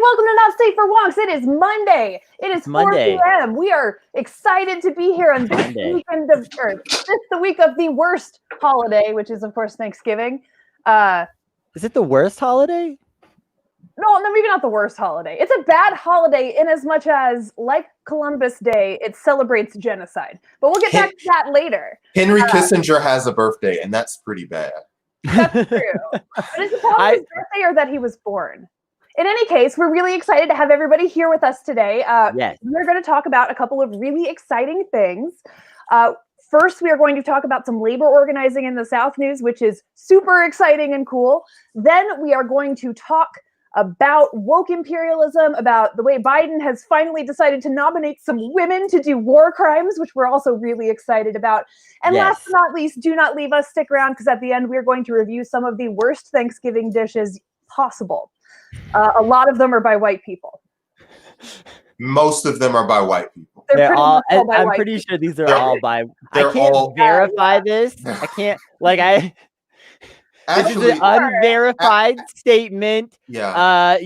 welcome to Not Safe for Wonks. It is Monday. It is 4 p.m. We are excited to be here on this weekend of Earth. This is the week of the worst holiday, which is, of course, Thanksgiving. Is it the worst holiday? No, maybe not the worst holiday. It's a bad holiday in as much as, like Columbus Day, it celebrates genocide. But we'll get back to that later. Henry Kissinger has a birthday, and that's pretty bad. That's true. But is it probably his birthday or that he was born? In any case, we're really excited to have everybody here with us today. Yes. We're going to talk about a couple of really exciting things. First, we are going to talk about some labor organizing in the South News, which is super exciting and cool. Then we are going to talk about woke imperialism, about the way Biden has finally decided to nominate some women to do war crimes, which we're also really excited about. And last but not least, do not leave us. Stick around, because at the end, we're going to review some of the worst Thanksgiving dishes possible. A lot of them are by white people. Most of them are by white people. They're all I'm pretty sure these are all by. I can't verify this. I can't. Actually, this is an unverified statement. Yeah.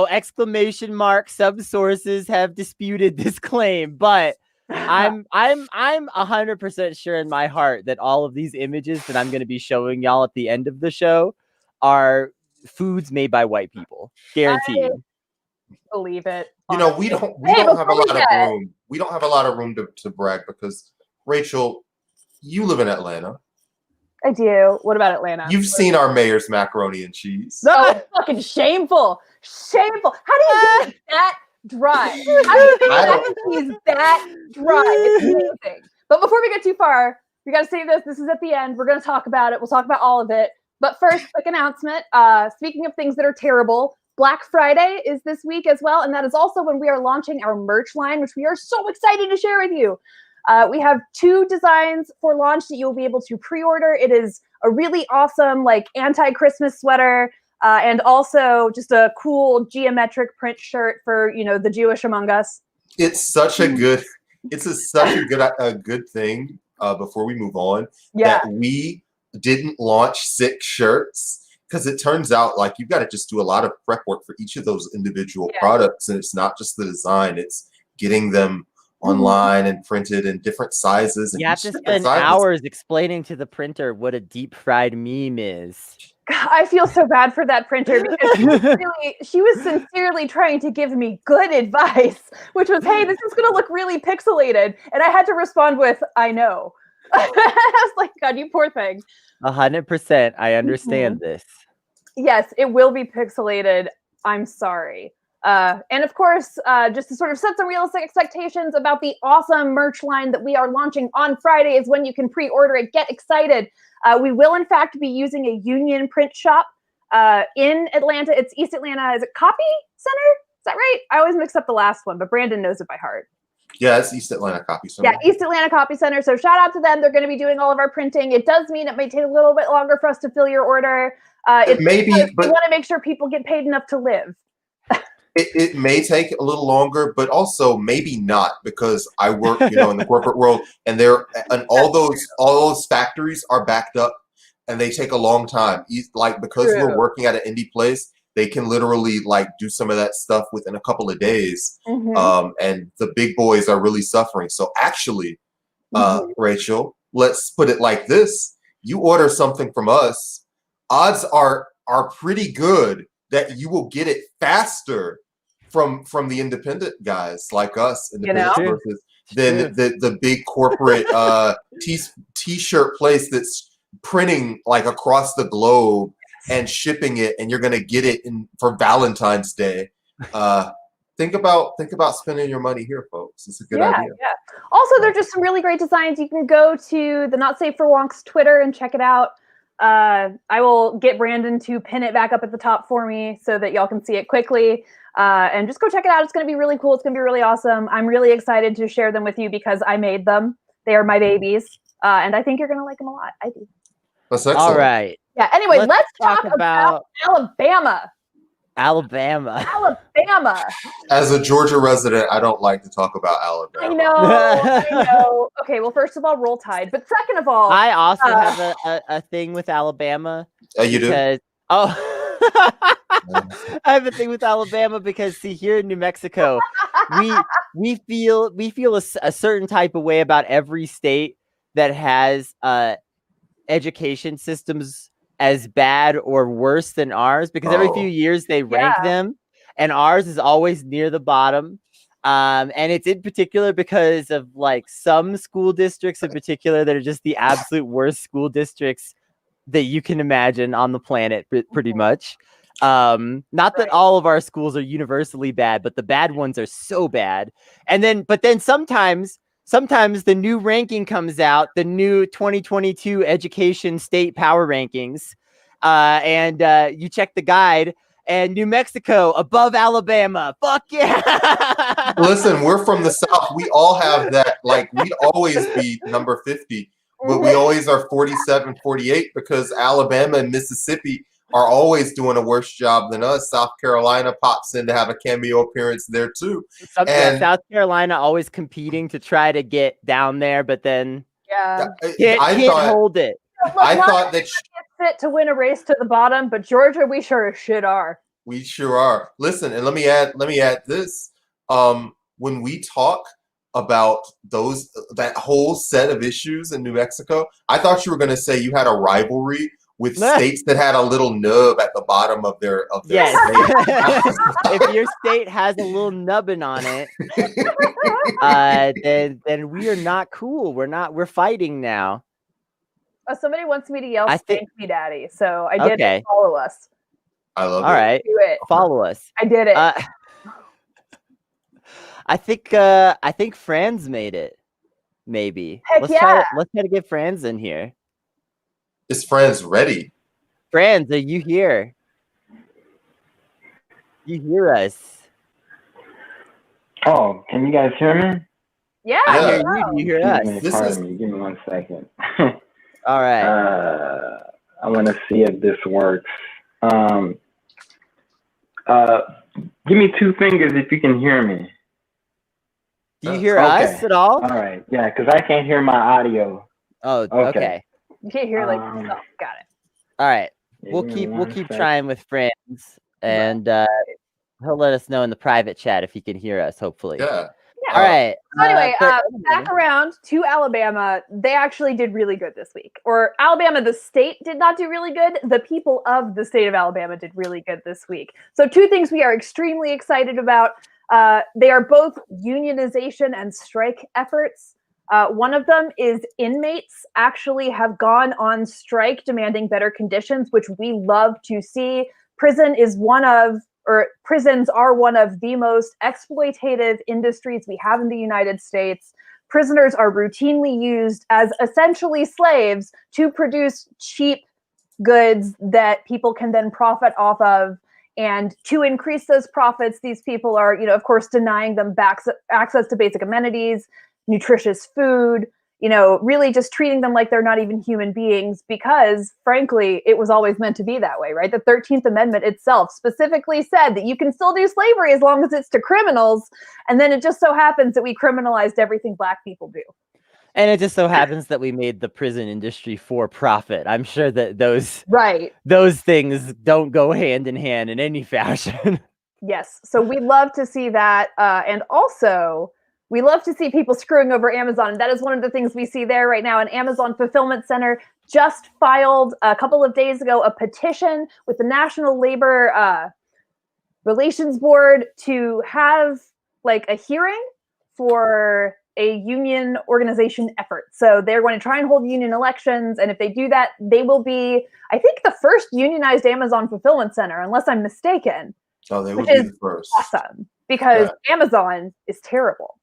Exclamation mark. Some sources have disputed this claim, but I'm 100% sure in my heart that all of these images that I'm going to be showing y'all at the end of the show are foods made by white people. Guaranteed. Believe it. We don't have a lot of room. We don't have a lot of room to brag because, Rachel, you live in Atlanta. I do. What about Atlanta? You've seen our mayor's macaroni and cheese. No, it's fucking shameful. Shameful. How do you get that dry? How do you get cheese that dry? It's amazing. But before we get too far, we got to save this. This is at the end. We're going to talk about it. We'll talk about all of it. But first, quick announcement. Speaking of things that are terrible, Black Friday is this week as well. And that is also when we are launching our merch line, which we are so excited to share with you. We have 2 designs for launch that you'll be able to pre-order. It is a really awesome, anti-Christmas sweater, and also just a cool geometric print shirt for, the Jewish among us. It's such a good, good thing. Before we move on, that we didn't launch 6 shirts. Because it turns out you've got to just do a lot of prep work for each of those individual products. And it's not just the design, it's getting them online and printed in different sizes. And you have to spend hours explaining to the printer what a deep fried meme is. I feel so bad for that printer because she was sincerely trying to give me good advice, which was, hey, this is going to look really pixelated. And I had to respond with, I know. I was like, God, you poor thing. 100%. I understand this. Yes, it will be pixelated. I'm sorry. And of course, just to sort of set some realistic expectations about the awesome merch line that we are launching on Friday is when you can pre-order it. Get excited. We will, in fact, be using a union print shop in Atlanta. It's East Atlanta. Is it Copy Center? Is that right? I always mix up the last one, but Brandon knows it by heart. Yeah, it's East Atlanta Copy Center. Yeah, East Atlanta Copy Center. So shout out to them. They're going to be doing all of our printing. It does mean it may take a little bit longer for us to fill your order. But we want to make sure people get paid enough to live. It may take a little longer, but also maybe not, because I work, in the corporate world, and all those factories are backed up, and they take a long time. Because we're working at an indie place, they can literally do some of that stuff within a couple of days. And the big boys are really suffering. So actually, Rachel, let's put it like this: you order something from us, odds are pretty good that you will get it faster from the independent guys like us, versus than the big corporate t-shirt place that's printing across the globe and shipping it, and you're gonna get it for Valentine's Day. Think about spending your money here, folks. It's a good idea. Yeah. Also, there are just some really great designs. You can go to the Not Safe for Wonks Twitter and check it out. I will get Brandon to pin it back up at the top for me so that y'all can see it quickly. And just go check it out. It's going to be really cool. It's going to be really awesome. I'm really excited to share them with you because I made them. They are my babies. And I think you're going to like them a lot. I do. That's excellent. All right. Yeah. Anyway, let's talk about Alabama. Alabama. As a Georgia resident, I don't like to talk about Alabama. I know. Okay, well, first of all, Roll Tide. But second of all, I also have a thing with Alabama. You do? I have a thing with Alabama because see, here in New Mexico, we feel a certain type of way about every state that has education systems as bad or worse than ours, because every few years they rank them, and ours is always near the bottom. And it's in particular because of like some school districts in particular that are just the absolute worst school districts that you can imagine on the planet, pretty much. Not that all of our schools are universally bad, but the bad ones are so bad. But then sometimes the new ranking comes out, the new 2022 education state power rankings, and you check the guide, and New Mexico above Alabama. Fuck yeah! Listen, we're from the South. We all have that. Like, we'd always be number 50, but we always are 47, 48 because Alabama and Mississippi are always doing a worse job than us. South Carolina pops in to have a cameo appearance there too. South Carolina always competing to try to get down there, but then can't hold it. Look, I thought that fit to win a race to the bottom, but Georgia, we sure as shit are. We sure are. Listen, and let me add this. When we talk about that whole set of issues in New Mexico, I thought you were going to say you had a rivalry with states that had a little nub at the bottom of their state. If your state has a little nubbin on it, then we are not cool. We're fighting now. Somebody wants me to yell "Spank me, Daddy," so I did it. Follow us. I love it. All right, do it. Follow us. I did it. I think Franz made it. Maybe. Let's try to get Franz in here. Is Franz ready? Franz, are you here? You hear us? Oh, can you guys hear me? Yeah, I hear you. You hear us? Give me 1 second. All right. I want to see if this works. Give me 2 fingers if you can hear me. Do you hear us at all? All right. Yeah, because I can't hear my audio. Oh, okay. You can't hear like yourself. Got it. All right. We'll keep trying with Franz, and he'll let us know in the private chat if he can hear us. Hopefully. Yeah. Yeah. All right. So anyway, back around to Alabama. They actually did really good this week. Or Alabama, the state, did not do really good. The people of the state of Alabama did really good this week. So 2 things we are extremely excited about. They are both unionization and strike efforts. One of them is inmates actually have gone on strike demanding better conditions, which we love to see. Prisons are one of the most exploitative industries we have in the United States. Prisoners are routinely used as essentially slaves to produce cheap goods that people can then profit off of. And to increase those profits, these people are, of course, denying them access to basic amenities, nutritious food, really just treating them like they're not even human beings because, frankly, it was always meant to be that way, right? The 13th Amendment itself specifically said that you can still do slavery as long as it's to criminals. And then it just so happens that we criminalized everything Black people do. And it just so happens that we made the prison industry for profit. I'm sure that those things don't go hand in hand in any fashion. Yes. So we love to see that. And also, we love to see people screwing over Amazon. And that is one of the things we see there right now. An Amazon Fulfillment Center just filed a couple of days ago a petition with the National Labor Relations Board to have like a hearing for a union organization effort. So they're going to try and hold union elections. And if they do that, they will be, I think, the first unionized Amazon Fulfillment Center, unless I'm mistaken. Oh, they would be the first. Awesome. Because Amazon is terrible.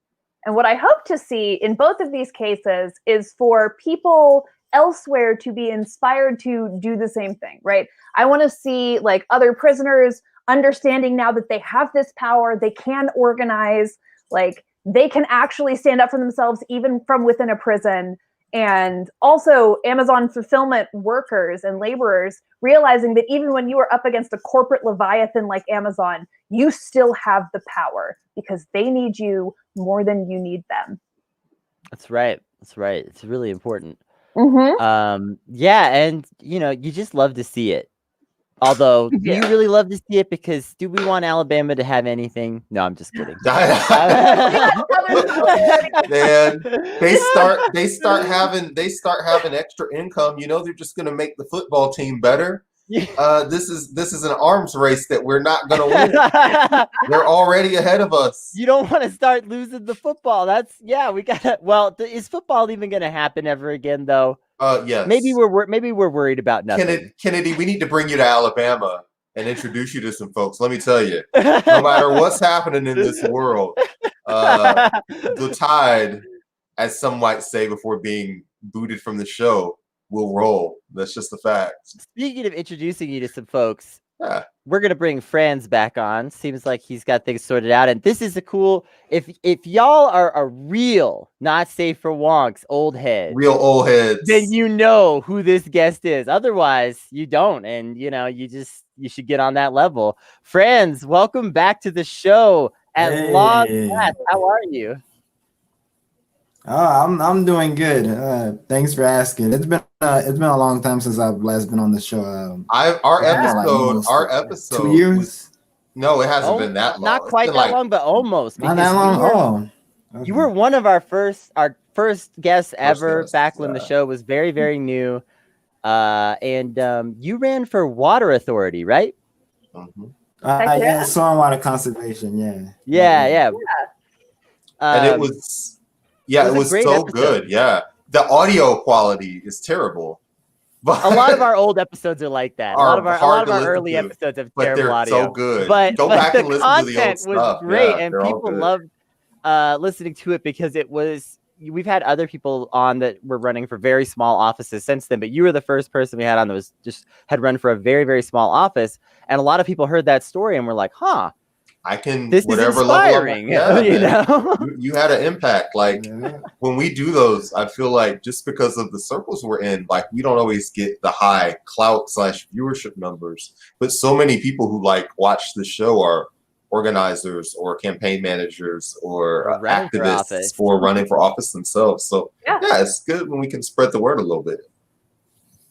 And what I hope to see in both of these cases is for people elsewhere to be inspired to do the same thing, right? I want to see like other prisoners understanding now that they have this power, they can organize, like they can actually stand up for themselves even from within a prison. And also Amazon fulfillment workers and laborers realizing that even when you are up against a corporate leviathan like Amazon, you still have the power because they need you more than you need them. That's right. It's really important. Mm-hmm. Yeah, and you just love to see it. Although, do Yeah. you really love to see it? Because do we want Alabama to have anything? No, I'm just kidding. Man, they start having extra income. You know, they're just gonna make the football team better. This is an arms race that we're not gonna win. They're already ahead of us. You don't want to start losing the football. We gotta. Well, is football even gonna happen ever again, though? Yes. Maybe we're worried about nothing. Kennedy, we need to bring you to Alabama and introduce you to some folks. Let me tell you, no matter what's happening in this world, the tide, as some might say before being booted from the show, will roll. That's just the fact. Speaking of introducing you to some folks, Yeah. we're gonna bring Franz back on. Seems like he's got things sorted out, and this is a cool. If y'all are a real not safe for wonks old head, Real old heads. then you know who this guest is. Otherwise, you don't, and you should get on that level. Franz, welcome back to the show at long last. How are you? Oh, I'm doing good. Thanks for asking. It's been a long time since I've last been on the show. Our episode 2 years. No, it hasn't been that long. Not quite that long, but almost. Not that long. Okay. You were one of our first guests ever back when the show was very, very new. And you ran for Water Authority, right? Mm-hmm. Yeah, stormwater conservation. Yeah. And it was so episode. good. Yeah, the audio quality is terrible. But a lot of our old episodes are like that. A lot of our early episodes have terrible audio. So good. But go back and listen to the old content stuff. was great, Yeah, and they're all people good. loved listening to it because it was. We've had other people on that were running for very small offices since then, but you were the first person we had on that was just had run for a very, very small office, and a lot of people heard that story and were like, "Huh, I can this whatever is inspiring." level. You know, you had an impact. Like when we do those, I feel like just because of the circles we're in, like we don't always get the high clout / viewership numbers, but so many people who like watch the show are organizers or campaign managers or activists for running for office themselves. So yeah, it's good when we can spread the word a little bit.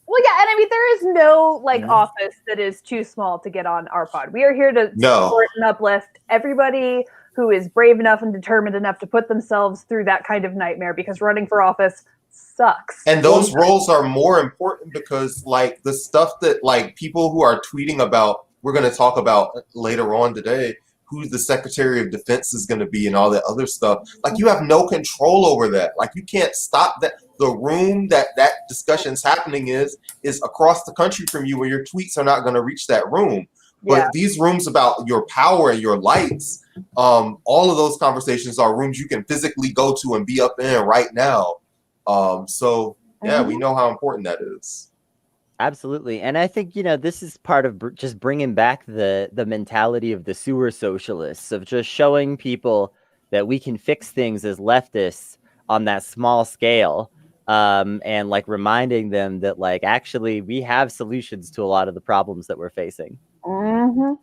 Well, yeah, and I mean, there is no office that is too small to get on our pod. We are here to support and uplift everybody who is brave enough and determined enough to put themselves through that kind of nightmare, because running for office sucks. And those roles are more important because like the stuff that like people who are tweeting about, we're going to talk about later on today, who the Secretary of Defense is going to be and all that other stuff. Like you have no control over that. Like you can't stop that. The room that discussion's happening is across the country from you, where your tweets are not going to reach that room. But these rooms about your power and your lights, all of those conversations are rooms you can physically go to and be up in right now. We know how important that is. Absolutely. And I think, this is part of just bringing back the mentality of the sewer socialists, of just showing people that we can fix things as leftists on that small scale. And like reminding them that like, actually we have solutions to a lot of the problems that we're facing. Mm-hmm.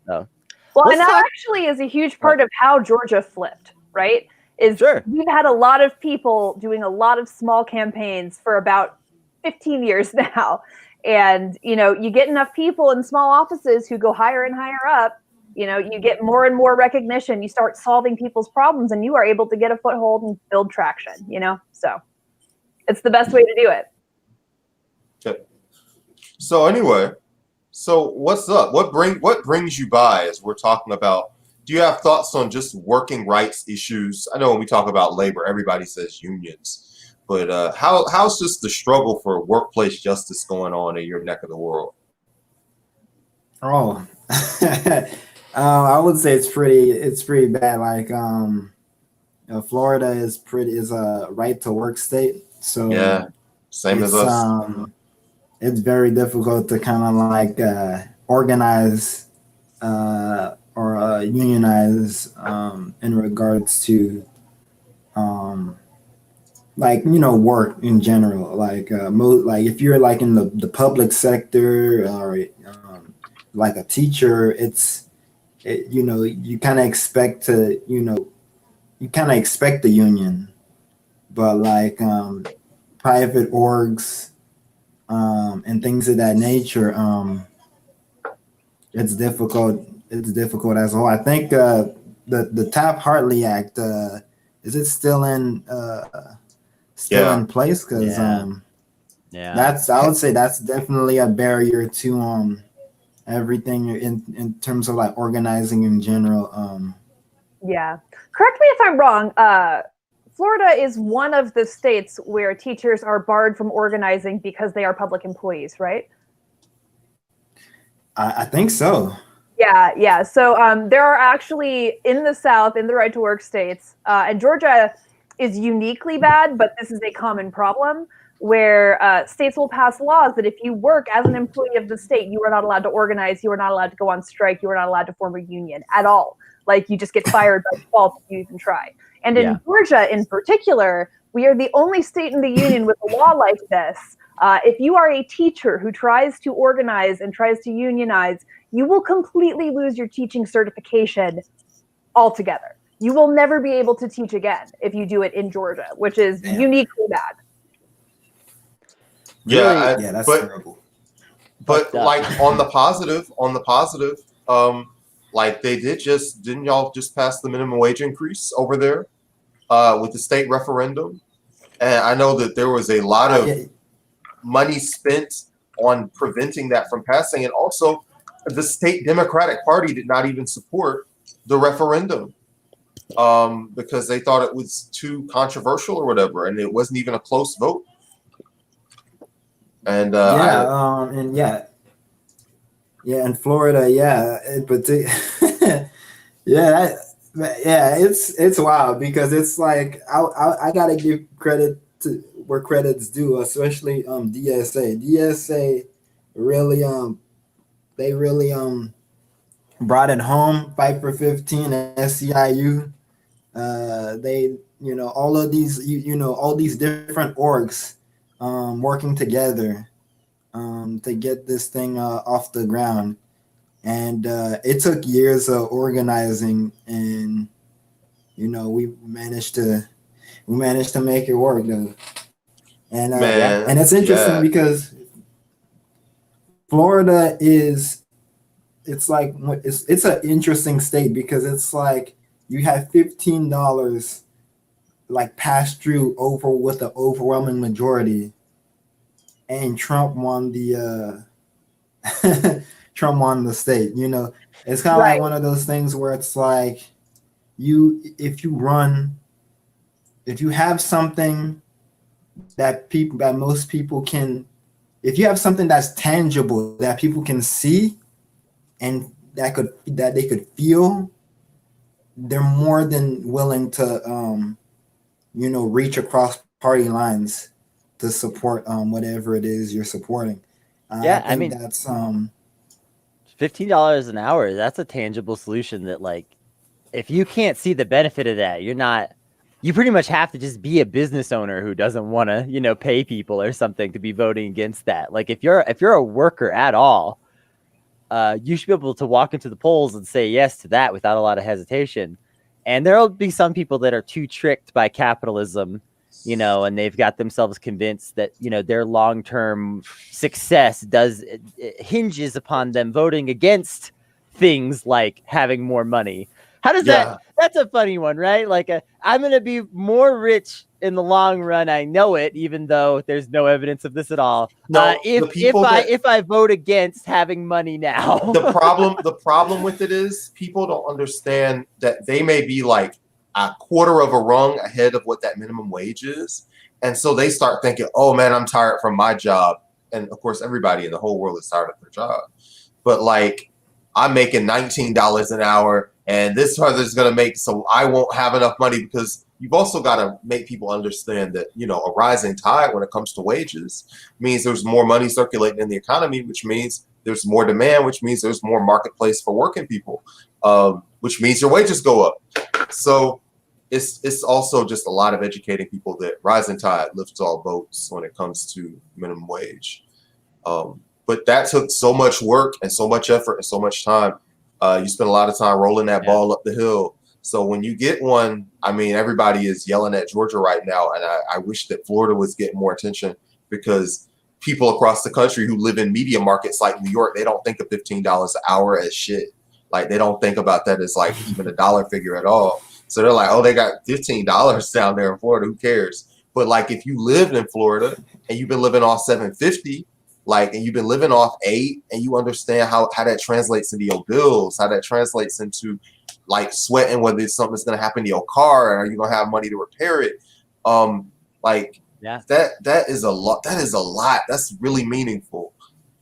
So, and that actually is a huge part of how Georgia flipped, right? We've had a lot of people doing a lot of small campaigns for about 15 years now. And, you get enough people in small offices who go higher and higher up, you get more and more recognition, you start solving people's problems, and you are able to get a foothold and build traction, So it's the best way to do it. Okay. So anyway, what's up? What brings you by as we're talking about? Do you have thoughts on just working rights issues? I know when we talk about labor, everybody says unions. But how's just the struggle for workplace justice going on in your neck of the world? Oh, I would say it's pretty bad. Like, Florida is a right to work state, so yeah, same as us. It's very difficult to kind of like organize or unionize in regards to work in general. Like like if you're like in the public sector or like a teacher, you kind of expect to expect the union, but like private orgs and things of that nature, it's difficult. It's difficult as a whole. I think the Taft-Hartley Act is it still in Yeah. place? Because Yeah. that's I would say that's definitely a barrier to everything in terms of like organizing in general. Yeah. Correct me if I'm wrong. Florida is one of the states where teachers are barred from organizing because they are public employees, right? I think so. Yeah. So there are actually in the South, in the right to work states, and Georgia is uniquely bad, but this is a common problem where states will pass laws that if you work as an employee of the state, you are not allowed to organize, you are not allowed to go on strike, you are not allowed to form a union at all. Like you just get fired by default if you even try. And in Georgia in particular, we are the only state in the union with a law like this. If you are a teacher who tries to organize and tries to unionize, you will completely lose your teaching certification altogether. You will never be able to teach again if you do it in Georgia, which is uniquely bad. Yeah, That's but terrible. but like on the positive, like didn't y'all just pass the minimum wage increase over there with the state referendum? And I know that there was a lot of money spent on preventing that from passing, and also the state Democratic Party did not even support the referendum because they thought it was too controversial or whatever, and it wasn't even a close vote. And in Florida, it's wild because it's like I gotta give credit to where credit's due, especially DSA. DSA really they really brought it home. Fight for 15 and SEIU. They all of these all these different orgs working together to get this thing off the ground, and it took years of organizing, and we managed to make it work though. And and it's interesting because Florida it's an interesting state because it's like you have $15 like passed through over with the overwhelming majority, and Trump won the state. It's kind of like one of those things where it's like if you have something that most people can, if you have something that's tangible that people can see and that they could feel, they're more than willing to reach across party lines to support whatever it is you're supporting. I mean that's $15 an hour. That's a tangible solution that, like, if you can't see the benefit of that, you pretty much have to just be a business owner who doesn't want to, pay people or something to be voting against that. Like if you're a worker at all, you should be able to walk into the polls and say yes to that without a lot of hesitation. And there'll be some people that are too tricked by capitalism, and they've got themselves convinced that, their long-term success hinges upon them voting against things like having more money. How does that's a funny one, right? Like I'm going to be more rich in the long run. I know it, even though there's no evidence of this at all. No, if I vote against having money now, the problem with it is people don't understand that they may be like a quarter of a rung ahead of what that minimum wage is. And so they start thinking, oh man, I'm tired from my job. And of course, everybody in the whole world is tired of their job. But like, I'm making $19 an hour and this other's going to make, so I won't have enough money, because you've also got to make people understand that, a rising tide when it comes to wages means there's more money circulating in the economy, which means there's more demand, which means there's more marketplace for working people, which means your wages go up. So it's also just a lot of educating people that rising tide lifts all boats when it comes to minimum wage. But that took so much work and so much effort and so much time. You spend a lot of time rolling that ball up the hill. So when you get one, I mean, everybody is yelling at Georgia right now. And I wish that Florida was getting more attention, because people across the country who live in media markets like New York, they don't think of $15 an hour as shit. Like, they don't think about that as like even a dollar figure at all. So they're like, oh, they got $15 down there in Florida. Who cares? But like, if you lived in Florida and you've been living off $7.50, like, and you've been living off $8, and you understand how that translates into your bills, how that translates into like sweating whether something's going to happen to your car and are you going to have money to repair it. Like, yeah, that is a lot. That is a lot. That's really meaningful.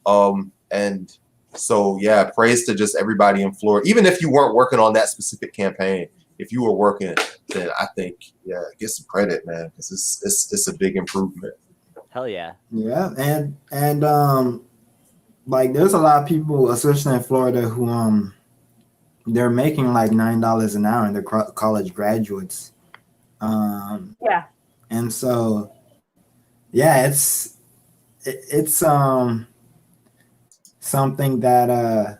And so, yeah, praise to just everybody in Florida. Even if you weren't working on that specific campaign, if you were working, then I think, yeah, get some credit, man, because it's a big improvement. Hell yeah. Yeah, and like there's a lot of people, especially in Florida, who they're making like $9 an hour, and they're college graduates. Yeah. And so, yeah, it's something that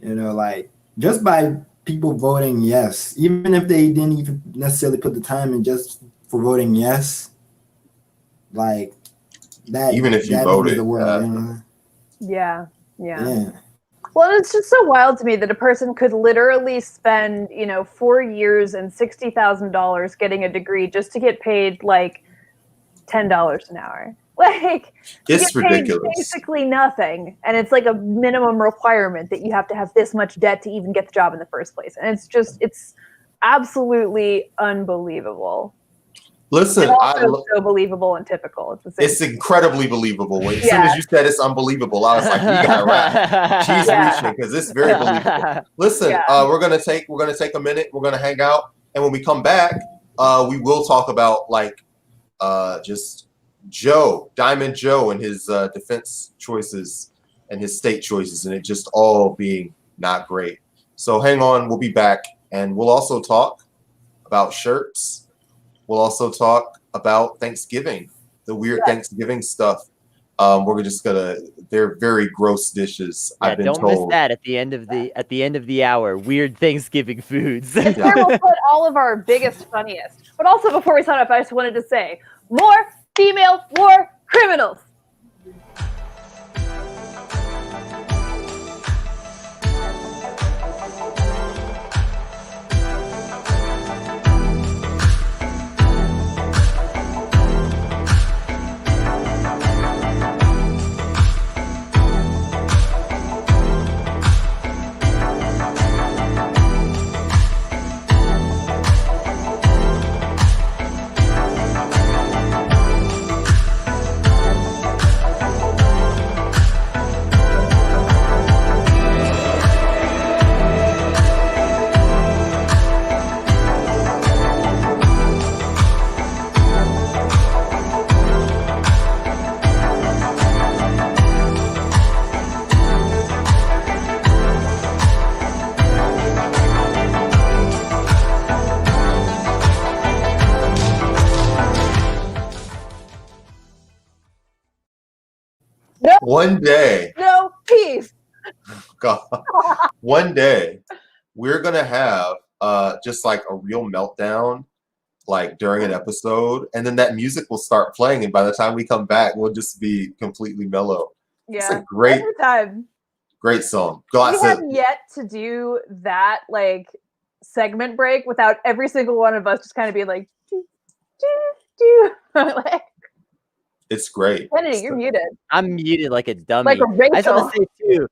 you know, like just by people voting yes, even if they didn't even necessarily put the time in, just for voting yes, like that. Even if you that voted, means the world, you know? Yeah. Yeah. Well, it's just so wild to me that a person could literally spend, 4 years and $60,000 getting a degree just to get paid like $10 an hour. Like, it's you get paid ridiculous. basically nothing, and it's like a minimum requirement that you have to have this much debt to even get the job in the first place, and it's absolutely unbelievable. Listen, And also so believable and typical. It's incredibly believable. As soon as you said it's unbelievable, I was like, you got it right. She's reaching, because it's very believable. Listen, we're gonna take a minute. We're gonna hang out, and when we come back, we will talk about like just Diamond Joe, and his defense choices and his state choices, and it just all being not great. So hang on, we'll be back, and we'll also talk about shirts. We'll also talk about Thanksgiving, the weird Thanksgiving stuff. They're very gross dishes. Yeah, I've been don't told. miss that at the end of the hour. Weird Thanksgiving foods. It's where we'll put all of our biggest, funniest. But also, before we sign up, I just wanted to say, more female war criminals. One day, No peace. God, one day, we're gonna have just like a real meltdown, like during an episode, and then that music will start playing, and by the time we come back, we'll just be completely mellow. It's a great song. We have yet to do that like segment break without every single one of us just kind of being like, like, it's great. Kennedy, you're muted. I'm muted like a dummy. Like a Rachel. I just want to say too,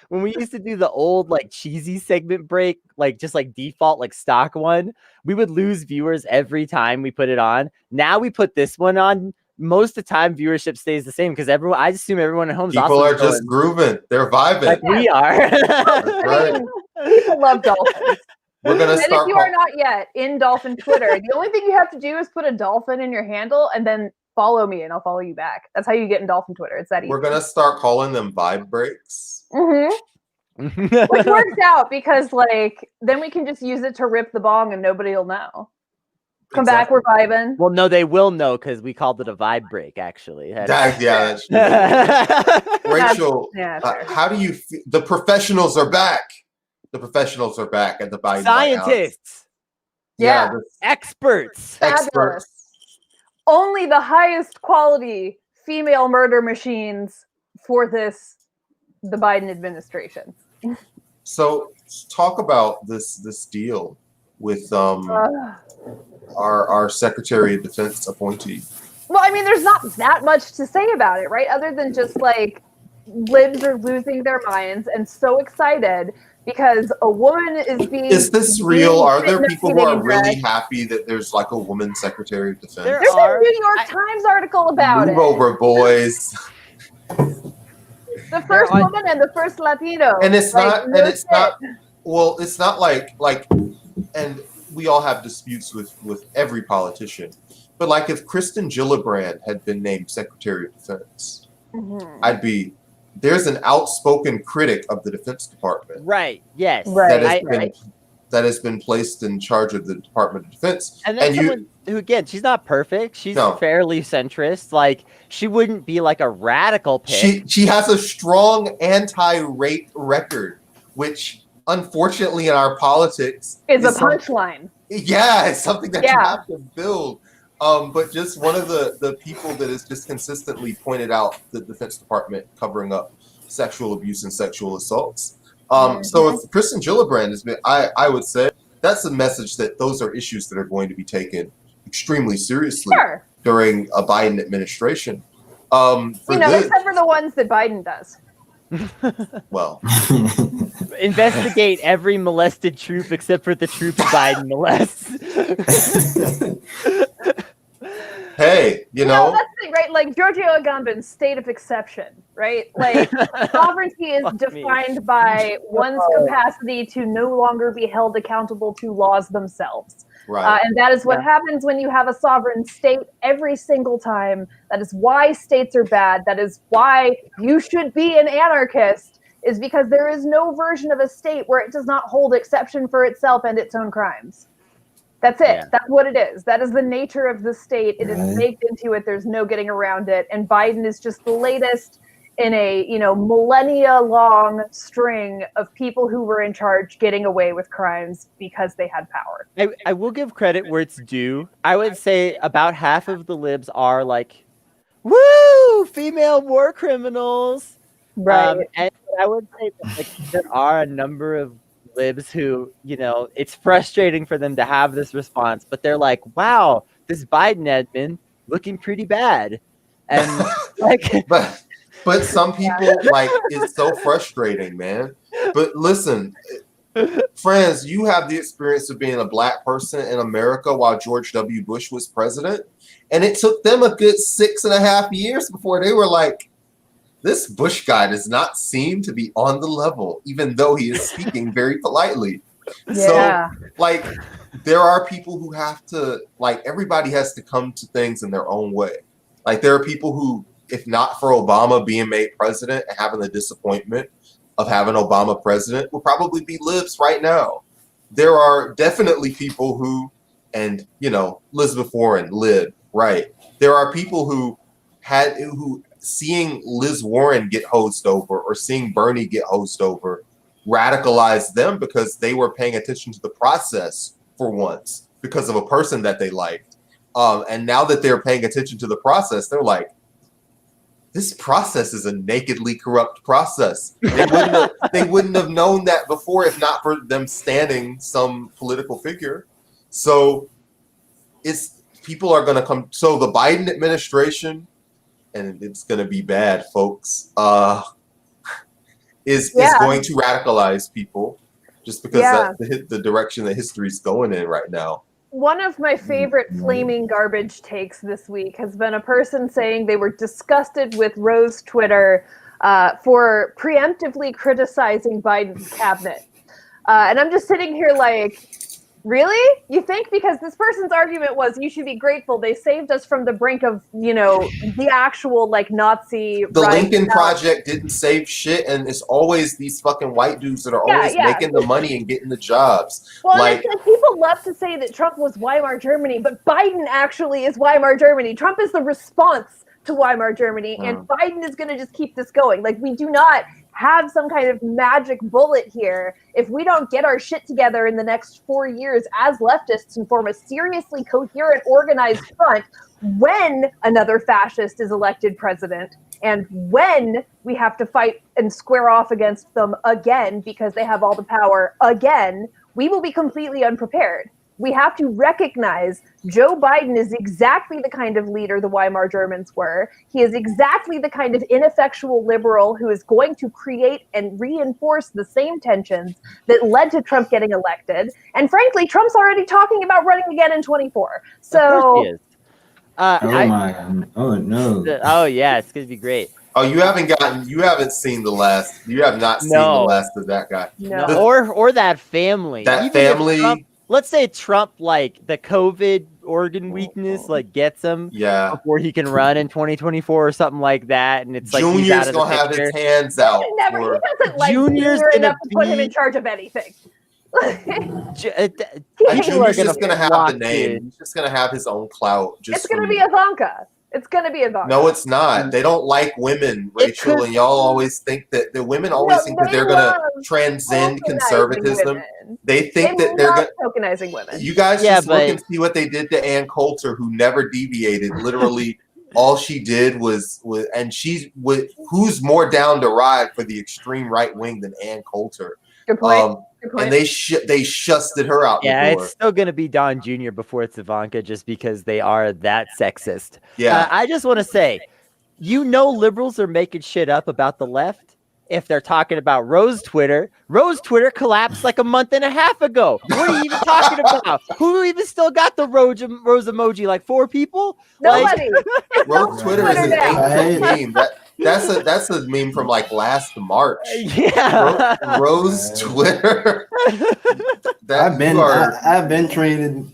when we used to do the old like cheesy segment break, like just like default like stock one, we would lose viewers every time we put it on. Now we put this one on. Most of the time, viewership stays the same because I just assume everyone at home is people also are just grooving. They're vibing. like we are. Right. People love dolphins. We're gonna And start. if you are not yet in Dolphin Twitter, the only thing you have to do is put a dolphin in your handle and then follow me, and I'll follow you back. That's how you get in Dolphin Twitter. It's that easy. We're gonna start calling them vibe breaks. Which works out because like then we can just use it to rip the bong and nobody will know. Come back, we're vibing. Well, no, they will know because we called it a vibe break. Actually, That's true. Rachel, how do you feel? The professionals are back. The professionals are back at the Biden White House. Scientists, Yeah. experts. Fabulous. only the highest quality female murder machines for the Biden administration. So talk about this deal with our Secretary of Defense appointee. Well, I mean, there's not that much to say about it, right? Other than just like libs are losing their minds and so excited because a woman is being. Is this real? Are there people who are dangerous. really happy that there's like a woman Secretary of Defense? There There's are. a New York Times article about Move it. over, boys. The first woman and the first Latino. And it's Like, not. no And it's shit. not. Well, it's not like. And we all have disputes with every politician, but like if Kristen Gillibrand had been named Secretary of Defense, Mhm. I'd be. There's an outspoken critic of the Defense Department. Right. Yes. Right. That has been placed in charge of the Department of Defense. And then And you- someone who, again, she's not perfect. She's No. fairly centrist. Like, she wouldn't be like a radical pick. She has a strong anti-rape record, which unfortunately in our politics Is a some- punchline. Yeah, it's something that you Yeah. have to build. But just one of the people that has just consistently pointed out the Defense Department covering up sexual abuse and sexual assaults. So if Kristen Gillibrand has been, I would say that's a message that those are issues that are going to be taken extremely seriously Sure. during a Biden administration. For this, Except for the ones that Biden does. well, Investigate every molested troop except for the troops Biden molests. hey, you No, know, that's the thing, right? Like Giorgio Agamben's state of exception, right? Like sovereignty is Fuck me. defined by one's capacity to no longer be held accountable to laws themselves. right. And that is what happens when you have a sovereign state every single time. That is why states are bad. That is why you should be an anarchist, is because there is no version of a state where it does not hold exception for itself and its own crimes. That's it. Yeah. That's what it is. That is the nature of the state. It is Right. baked into it. There's no getting around it. And Biden is just the latest in a, millennia long string of people who were in charge getting away with crimes because they had power. I will give credit where it's due. I would say about half of the libs are like, woo, female war criminals. And I would say that, like, there are a number of libs who, it's frustrating for them to have this response, but they're like, wow, this Biden admin looking pretty bad. And like, but some people like it's so frustrating, man. But listen, friends, you have the experience of being a black person in America while George W. Bush was president, and it took them a good 6.5 years before they were like, this Bush guy does not seem to be on the level, even though he is speaking very politely. Yeah. So, like, there are people who have to, like, everybody has to come to things in their own way. Like, there are people who, if not for Obama being made president and having the disappointment of having Obama president, will probably be libs right now. There are definitely people who, and, Elizabeth Warren, lib, right. There are people who seeing Liz Warren get hosed over or seeing Bernie get hosed over radicalized them because they were paying attention to the process for once because of a person that they liked. And now that they're paying attention to the process, they're like, this process is a nakedly corrupt process. They wouldn't have known that before if not for them standing some political figure. So people are going to come. So the Biden administration, and it's going to be bad, folks, is going to radicalize people just because that's the direction that history's going in right now. One of my favorite flaming garbage takes this week has been a person saying they were disgusted with Rose Twitter for preemptively criticizing Biden's cabinet. And I'm just sitting here like, really? You think because this person's argument was you should be grateful they saved us from the brink of, the actual like Nazi. The Lincoln Project didn't save shit, and it's always these fucking white dudes that are always making the money and getting the jobs. Well, it's like people love to say that Trump was Weimar Germany, but Biden actually is Weimar Germany. Trump is the response to Weimar Germany, and Biden is going to just keep this going. Like, we do not have some kind of magic bullet here, if we don't get our shit together in the next 4 years as leftists and form a seriously coherent, organized front, when another fascist is elected president, and when we have to fight and square off against them again because they have all the power again, we will be completely unprepared. We have to recognize Joe Biden is exactly the kind of leader the Weimar Germans were. He is exactly the kind of ineffectual liberal who is going to create and reinforce the same tensions that led to Trump getting elected. And frankly, Trump's already talking about running again in 24. So, Oh no. Oh yeah, it's gonna be great. Oh, you have not seen the last of that guy. no. Or that family. That Even if family. Trump, let's say Trump, like the COVID organ weakness, like gets him Yeah. before he can run in 2024 or something like that, and it's like he's Junior's out of the gonna have picture. his hands out. He doesn't like Junior's Junior gonna enough to put him be- in charge of anything. And People are Junior's gonna just gonna have flock the name. in. He's just gonna have his own clout. It's going to be Ivanka. It's going to be Ivanka. No, it's not. They don't like women, It Rachel, could- and y'all always think that the women always think that they they're gonna love transcend tokenizing conservatism. women. They think that they're love gonna. tokenizing women. You guys Yeah, just look but- and see what they did to Ann Coulter, who never deviated. Literally, all she did was, and who's more down to ride for the extreme right wing than Ann Coulter? Good point. Good point. And they shusted her out Yeah, the door. it's still gonna be Don Jr. before it's Ivanka, just because they are that sexist. Yeah, I just want to say, liberals are making shit up about the left if they're talking about Rose Twitter. Rose Twitter collapsed like a month and a half ago. What are you even talking about? Who even still got the rose emoji? Like 4 people? Nobody. Rose Twitter is an now. ancient meme. That's a meme from like last March. Yeah. Rose Twitter. I've been traded.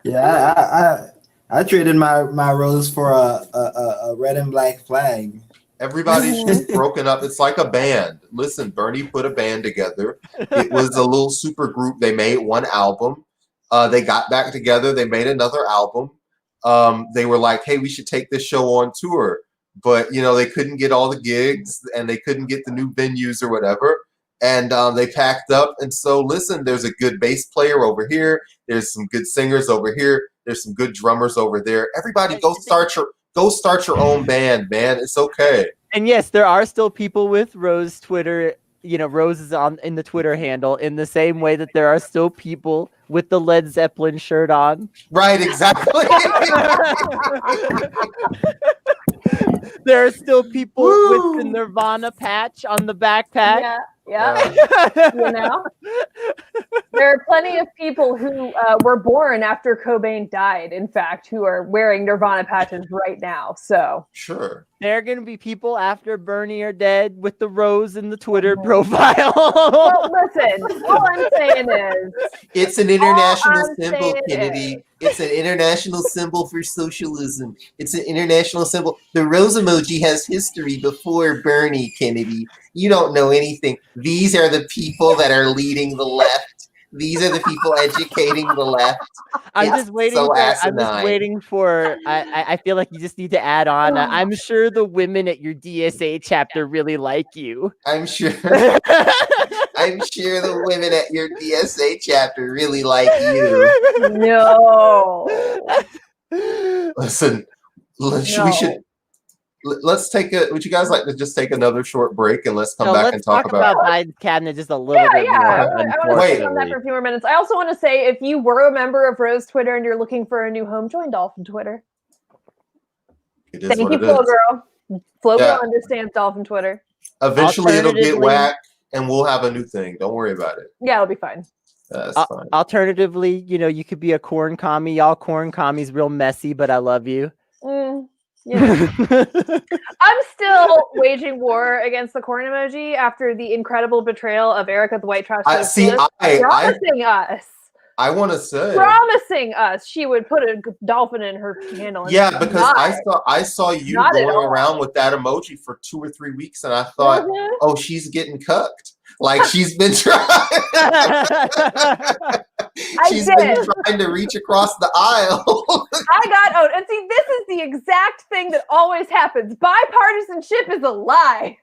Yeah, I traded my rose for a red and black flag. Everybody's just broken up. It's like a band. Listen, Bernie put a band together. It was a little super group. They made one album. They got back together. They made another album. They were like, hey, we should take this show on tour. But, they couldn't get all the gigs and they couldn't get the new venues or whatever. And they packed up. And so, listen, there's a good bass player over here. There's some good singers over here. There's some good drummers over there. Everybody go start your own band, man. It's okay. And yes, there are still people with Rose Twitter. Rose is in the Twitter handle in the same way that there are still people with the Led Zeppelin shirt on. Right, exactly. There are still people with the Nirvana patch on the backpack. Yeah. There are plenty of people who were born after Cobain died, in fact, who are wearing Nirvana patches right now. So Sure. There are going to be people after Bernie are dead with the rose in the Twitter profile. Well, listen, all I'm saying is It's an international I'm symbol, saying Kennedy. It's an international symbol for socialism. It's an international symbol. The rose emoji has history before Bernie, Kennedy. You don't know anything. These are the people that are leading the left. These are the people educating the left. I'm It's just waiting. so I'm just asinine. waiting for. I feel like you just need to add on. I'm sure the women at your DSA chapter really like you. I'm sure. I'm sure the women at your DSA chapter really like you. no. Listen, we should. Let's take a. Would you guys like to just take another short break and let's come No, back let's and talk about. Biden's cabinet just a little bit more. I want to stay on that Unfortunately. for a few more minutes. I also want to say, if you were a member of Rose Twitter and you're looking for a new home, join Dolphin Twitter. It is Thank what you, it Flow is. Girl. Flow Yeah. Girl understands Dolphin Twitter. Eventually, it'll get Alternatively- whack, and we'll have a new thing. Don't worry about it. Yeah, it'll be fine. That's fine. Alternatively, you could be a corn commie. Y'all corn commies real messy, but I love you. I'm still waging war against the corn emoji after the incredible betrayal of Erica the White Trash Socialist, I want to say. promising us she would put a dolphin in her handle. and Yeah, she because did not. I saw you Not at going all. around with that emoji for 2 or 3 weeks, and I thought, Mhm. oh, she's getting cucked. Like she's been trying. She's been did. trying to reach across the aisle. I got owned. And see, this is the exact thing that always happens. Bipartisanship is a lie.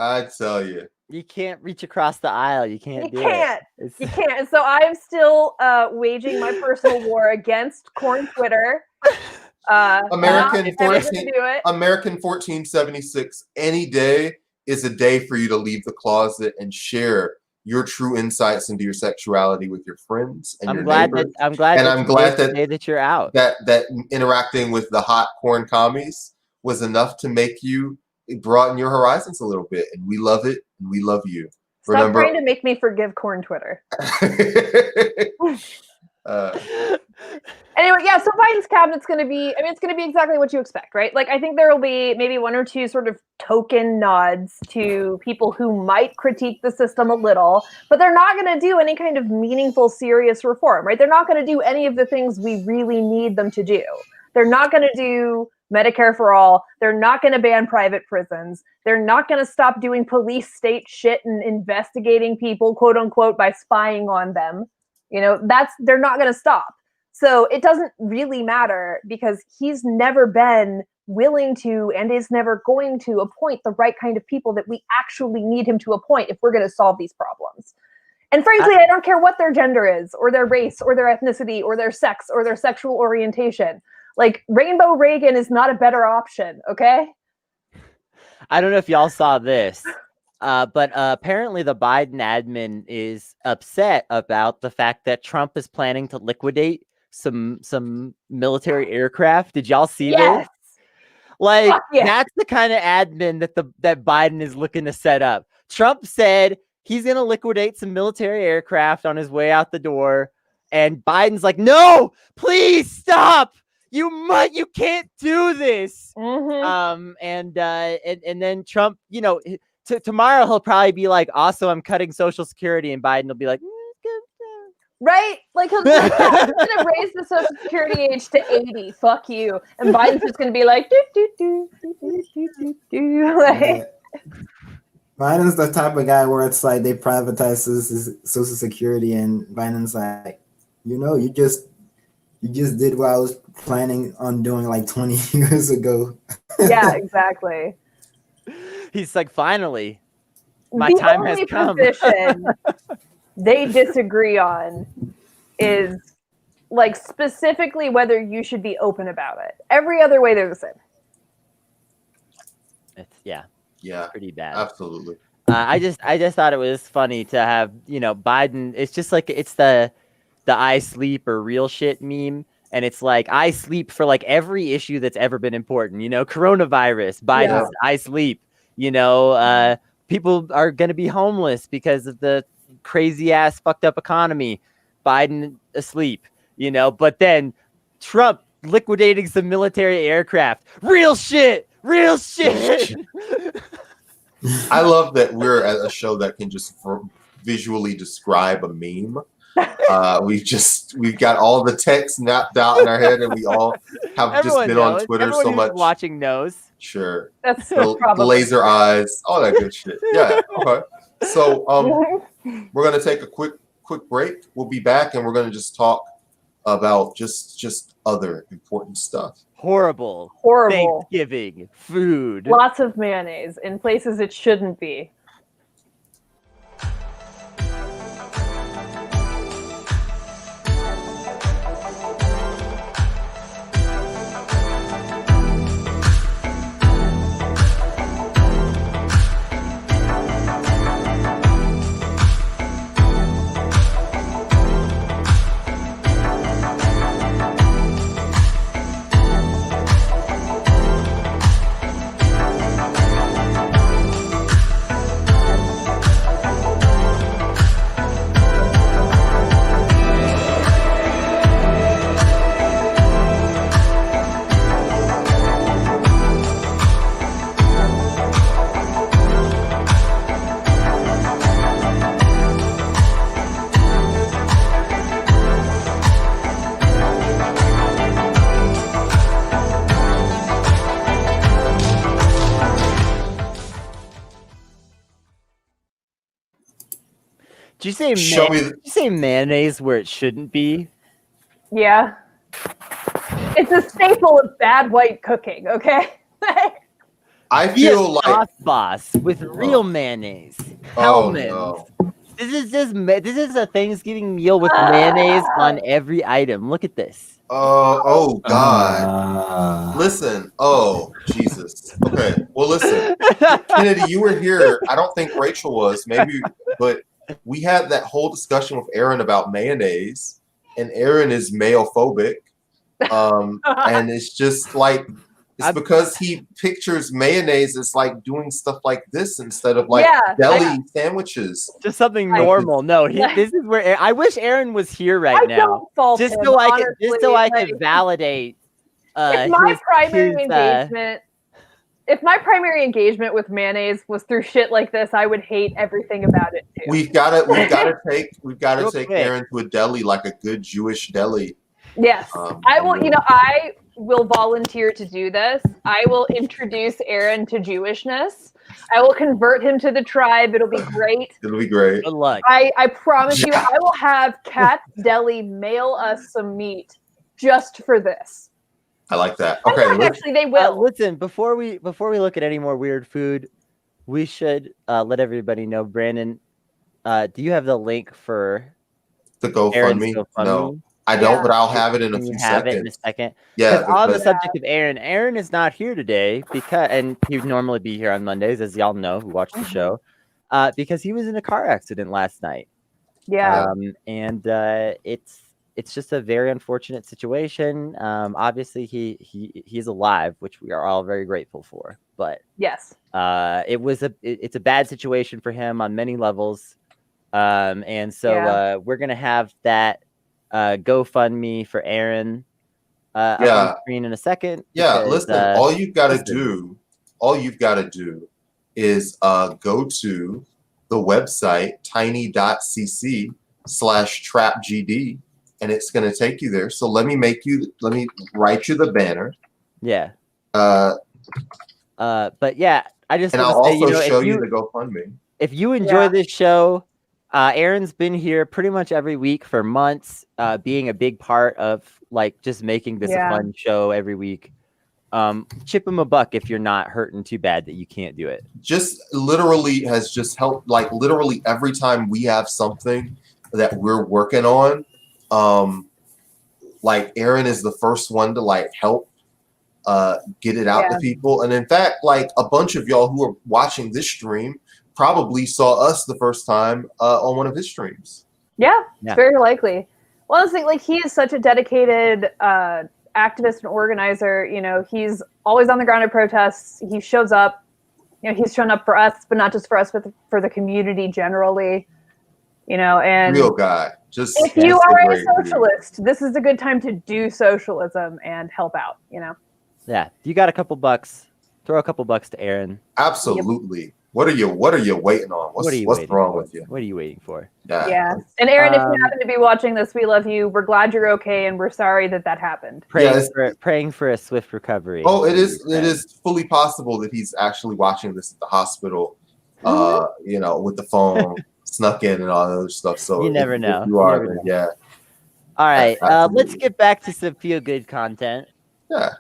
I tell you. You can't reach across the aisle. You can't You do can't. it. It's- You can't. And so I am still waging my personal war against corn Twitter. American never gonna 14 do it. American 1476. Any day is a day for you to leave the closet and share your true insights into your sexuality with your friends and your neighbors. I'm glad And that I'm glad today's the day that you're out. that interacting with the hot corn commies was enough to make you broaden your horizons a little bit. And we love it, and we love you. Stop Remember, trying to make me forgive corn Twitter. Anyway, yeah, so Biden's cabinet's going to be, I mean, it's going to be exactly what you expect, right? Like, I think there will be maybe one or two sort of token nods to people who might critique the system a little, but they're not going to do any kind of meaningful, serious reform, right? They're not going to do any of the things we really need them to do. They're not going to do Medicare for all. They're not going to ban private prisons. They're not going to stop doing police state shit and investigating people, quote unquote, by spying on them. You know, they're not going to stop. So it doesn't really matter because he's never been willing to and is never going to appoint the right kind of people that we actually need him to appoint if we're going to solve these problems. And frankly, I don't care what their gender is or their race or their ethnicity or their sex or their sexual orientation. Like, Rainbow Reagan is not a better option, okay? I don't know if y'all saw this. But apparently the Biden admin is upset about the fact that Trump is planning to liquidate some military aircraft. Did y'all see this? Like, that's the kind of admin that Biden is looking to set up. Trump said he's going to liquidate some military aircraft on his way out the door. And Biden's like, no, please stop. You can't do this. Mm-hmm. And then Trump, you know, tomorrow he'll probably be like, also, I'm cutting Social Security, and Biden will be like, right? Like, he's gonna raise the Social Security age to 80. Fuck you. And Biden's just gonna be like, like, Biden's the type of guy where it's like they privatize Social Security, and Biden's like, you just did what I was planning on doing like 20 years ago. Yeah, exactly. He's like, finally, my time has come. The only position they disagree on is like specifically whether you should be open about it. Every other way they're the same. It's pretty bad. Absolutely. I just thought it was funny to have, you know, Biden. It's just like it's the I sleep or real shit meme. And it's like, I sleep for like every issue that's ever been important, you know, coronavirus, Biden's I sleep, you know, people are going to be homeless because of the crazy ass fucked up economy, Biden asleep, you know, but then Trump liquidating some military aircraft, real shit. I love that we're at a show that can just visually describe a meme. We've got all the text mapped out in our head, and we all have Everyone just been knows. on Twitter Everyone so much. Watching knows. Sure. That's the laser eyes, all that good shit. Yeah. Okay. So we're gonna take a quick break. We'll be back, and we're gonna just talk about just other important stuff. Horrible. Thanksgiving food. Lots of mayonnaise in places it shouldn't be. Did you say mayonnaise where it shouldn't be? Yeah. It's a staple of bad white cooking, okay? I Be a feel like sauce boss with real mayonnaise. oh Hellman's. no. This is a Thanksgiving meal with mayonnaise on every item. Look at this. Oh God. Uh, Listen. Oh Jesus. Okay. Well, listen, Kennedy, you were here. I don't think Rachel was. Maybe, but we had that whole discussion with Aaron about mayonnaise, and Aaron is male-phobic. And it's just like because he pictures mayonnaise as like doing stuff like this instead of like Yeah, deli sandwiches. Just something I- normal. No, this is where I wish Aaron was here right I now. don't fault Just him, so I honestly. could validate. If my primary his, engagement, if my primary engagement with mayonnaise was through shit like this, I would hate everything about it too. We've got to take Real take quick. Aaron to a deli, like a good Jewish deli. Yes, Um, I will. You know, I will volunteer to do this. I will introduce Aaron to Jewishness. I will convert him to the tribe. It'll be great. It'll be great. Good luck. I promise you, I will have Cat's Deli mail us some meat just for this. I like that. In Okay, fact, let's, actually, they will. Listen, before we look at any more weird food, we should let everybody know. Brandon, do you have the link for the Aaron's GoFundMe. GoFundMe? No, I don't, Yeah. but I'll have it in a Can you few have it in a seconds. second? Yeah, Because on the because subject of Aaron is not here today and he would normally be here on Mondays, as y'all know who watch the show, because he was in a car accident last night. Yeah. And it's just a very unfortunate situation. Obviously he's alive, which we are all very grateful for. But Yes. it's a bad situation for him on many levels. And so Yeah. we're gonna have that GoFundMe for Aaron up on Yeah. the screen in a second. yeah, because, listen, all you've got to listen. do is go to the website tiny.cc/trapgd, and it's going to take you there. So let me write you the banner. Yeah. Uh, But yeah, I just and want I'll to also say, show you the GoFundMe. if you enjoy Yeah. this show, Aaron's been here pretty much every week for months, being a big part of like just making this Yeah. a fun show every week. Chip him a buck if you're not hurting too bad that you can't do it. Just literally has just helped, like literally every time we have something that we're working on, like Aaron is the first one to like help get it out Yeah. to people. And in fact, like a bunch of y'all who are watching this stream probably saw us the first time on one of his streams. Yeah. Yeah. It's very likely. Well, it's like he is such a dedicated activist and organizer. You know, he's always on the ground at protests. He shows up. You know, he's shown up for us, but not just for us, but for the community generally. You know, and Real guy. Just if you just are a great dude. socialist, this is a good time to do socialism and help out. You know. Yeah, if you got a couple bucks, throw a couple bucks to Aaron. Absolutely. What are you waiting on? What are you What's waiting wrong for? with you? What are you waiting for? Yeah. And Aaron, if Um, you happen to be watching this, we love you. We're glad you're okay, and we're sorry that happened. Praying for a swift recovery. Oh, it is fully possible that he's actually watching this at the hospital, you know, with the phone snuck in and all that other stuff. So You never if know. you You are, never then know. yeah. All right, Absolutely. let's get back to some feel good content. Yeah.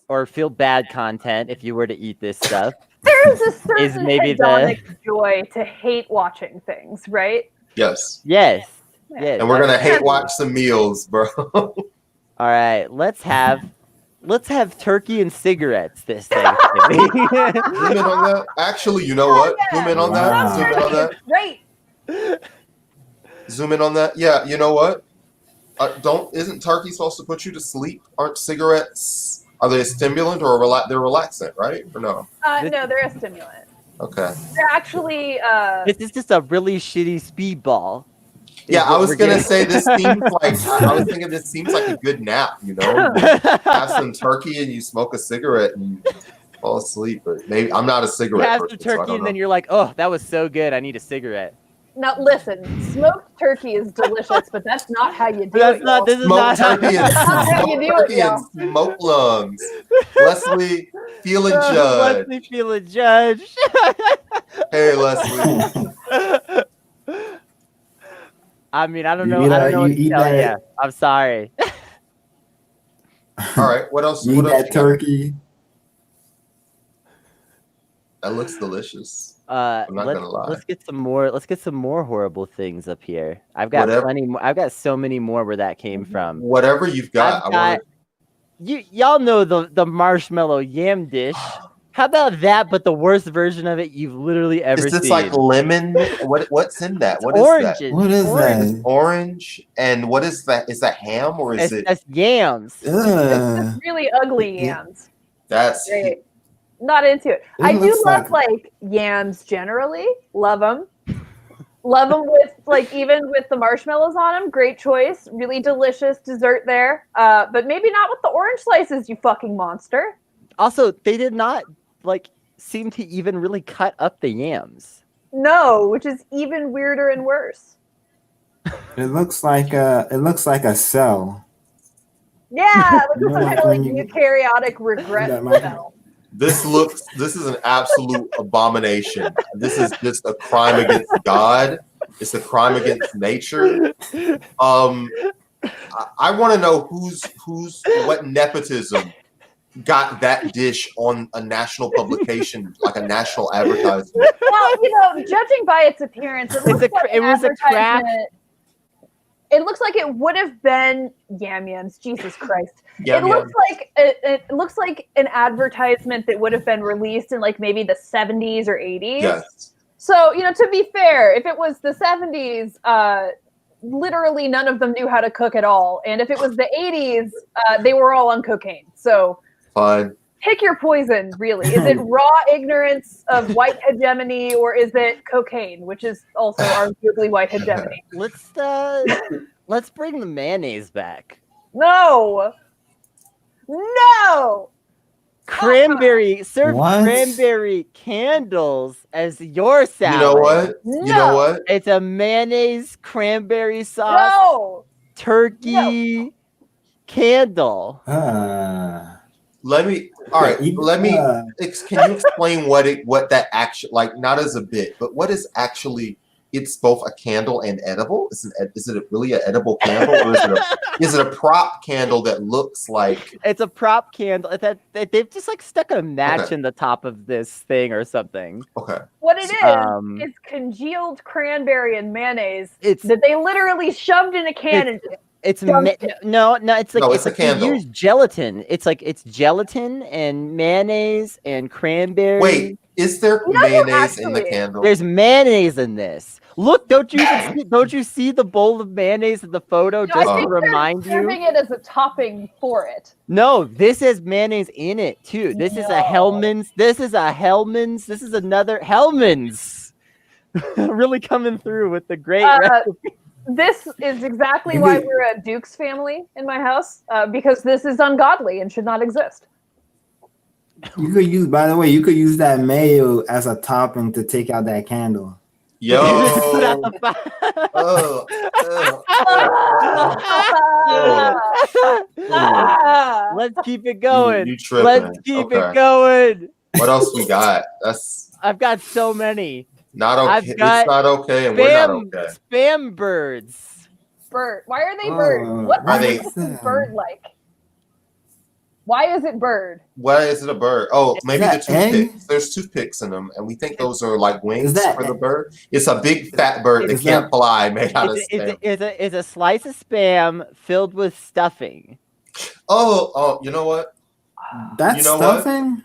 Or feel bad content if you were to eat this stuff. There is a certain maybe hedonic joy to hate watching things, right? Yes. Yes. Yeah. Yes. And we're gonna That's- hate watch some meals, bro. All right, let's have turkey and cigarettes this Thanksgiving. Zoom in on that. Actually, you know what? Yeah. Zoom in on Wow. that. Zoom in on that. Great. Zoom in on that. Yeah, you know what? Isn't turkey supposed to put you to sleep? Aren't cigarettes? Are they a stimulant or they're relaxant, right? Or no? No, they're a stimulant. Okay. They're actually This is just a really shitty speedball. Yeah, is I what was we're gonna getting. say this seems like I was thinking this seems like a good nap. You know, you have some turkey and you smoke a cigarette and you fall asleep. But maybe I'm not a You cigarette have person, the so I turkey don't and then know. you're like, oh, that was so good. I need a cigarette. now listen, smoked turkey is delicious, but that's not how you do That's it. not. y'all. This is Smoke not how turkey and That's how you smoke do it, turkey and y'all. smoke lungs. Leslie, feeling judged. Leslie feeling judged. Hey, Leslie. I mean, I don't You know. eat I don't that- know what you to eat tell that- you. I'm sorry. All right, what else? You eat What else? that turkey. That looks delicious. I'm not gonna lie. Let's get some more. Let's get some more horrible things up here. I've got Whatever. plenty more. I've got so many more where that came from. Whatever you've got, I've I want got- y'all know the marshmallow yam dish. How about that? But the worst version of it you've literally ever Is this seen. like lemon? What's in that? What is oranges. that? What is Orange. that? Orange. And what is that? Is that ham or is it? That's yams. Ugh. It's really ugly Yeah. yams. That's Great. Not into it. It I do looks love like yams generally. Love them. Love them with like even with the marshmallows on them. Great choice. Really delicious dessert there. But maybe not with the orange slices, you fucking monster. Also, they did not like seem to even really cut up the yams. No, which is even weirder and worse. It looks like a cell. Yeah, it You looks know, like like kind of when like you- eukaryotic regret That might- cell. this is an absolute abomination. This is just a crime against God. It's a crime against nature. I want to know what nepotism got that dish on a national publication, like a national advertisement. Well, judging by its appearance, it looks like it was a craft. advertisement. It looks like it would have been yams. Jesus Christ! Yum, yum. It looks like an advertisement that would have been released in like maybe the 70s or 80s. Yes. So to be fair, if it was the 70s, literally none of them knew how to cook at all, and if it was the 80s, they were all on cocaine. So Fine. pick your poison, really. Is it raw ignorance of white hegemony, or is it cocaine, which is also arguably white hegemony? Let's bring the mayonnaise back. No! Cranberry serve What? cranberry candles as your salad. You know what? No! You know what? It's a mayonnaise cranberry sauce No! turkey candle. Let me. All right. Yeah, Let me. uh, Can you explain what that actually like? Not as a bit, but what is actually? It's both a candle and edible. Is it really an edible candle, or is it a prop candle that looks like? It's a prop candle. They've just like stuck a match Okay. in the top of this thing or something. Okay. What it Um, is congealed cranberry and mayonnaise It's that they literally shoved in a can and it's dumped it. no. It's like No, it's it's a like they candle. use gelatin. It's gelatin and mayonnaise and cranberry. Wait, is there No, mayonnaise in the actually. candle? There's mayonnaise in this. Look, don't you see the bowl of mayonnaise in the photo No, I just to think they're remind serving you? it as a topping for it. No, this has mayonnaise in it too. This is a No. Hellman's. This is a Hellman's. This is another Hellman's. Really coming through with the great recipe. This is exactly why we're a Dukes family in my house, because this is ungodly and should not exist. You could use, by the way, you could use that mayo as a topping to take out that candle. Yo. Oh, Let's keep it going. You tripping. Let's keep Okay. it going. What else we got? That's I've got so many. not okay. I've It's got not okay, and we're not okay. Spam birds. Bird. Why are they bird? Oh, What Are they- is this bird like? Why is it bird? Why is it a bird? Oh, maybe the that egg? toothpicks. There's toothpicks in them, and we think those are like wings that- for the bird. It's a big fat bird that Is can't that- fly, made out of spam. It's a slice of spam filled with stuffing. Oh, you know what? That's You know what? stuffing?